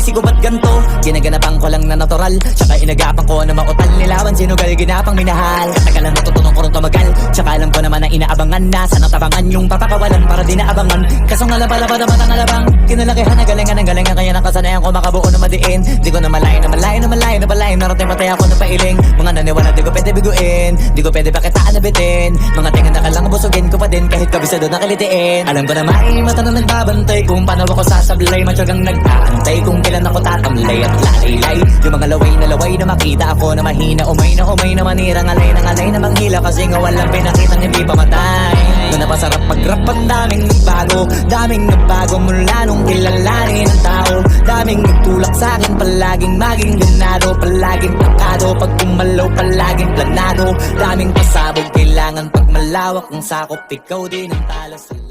sisisi ko ba't ganto? Ginaganapan ko lang na natural, tsaka inagapan ko na mautal. Nilawan sinugal, ginapang minahal. Katagalan natutunan ko rin tumagal, tsaka alam ko naman na inaabangan na. Sana tabangan yung papakawalan para di naabangan. Kaso nga lapalapad ang matang alabang, kinalakihan na galingan ng galingan. Kaya nakasanayan ko makabuo na madiin. Di ko na malayo na malayo na malayo na malayo. Narating patay ako na pailing. Mga naniwala di ko pwede biguin, di ko pwede pakitaan na bitin. Mga tingan na kalang busugin ko pa din kahit kabisado na kilitiin. Alam ko na may mata na nagbabantay kung paano ako sasablay. Matyagang nag-aantay kung kailan ako tatamlay at lalaylay. Yung mga laway na makita ako na mahina. Umay na manirang alay na manghila. Kasi nga walang pinakitang hindi pamatay. Doon na pasarap mag-rap, ang daming nagbago mula nung kilalanin ang tao. Daming nagtulak sa'kin, palaging maging ganado, palaging plakado. Pag kumalaw, palaging planado. Daming pasabog, kailangan pag malawak ang sakop, ikaw din ang talo sa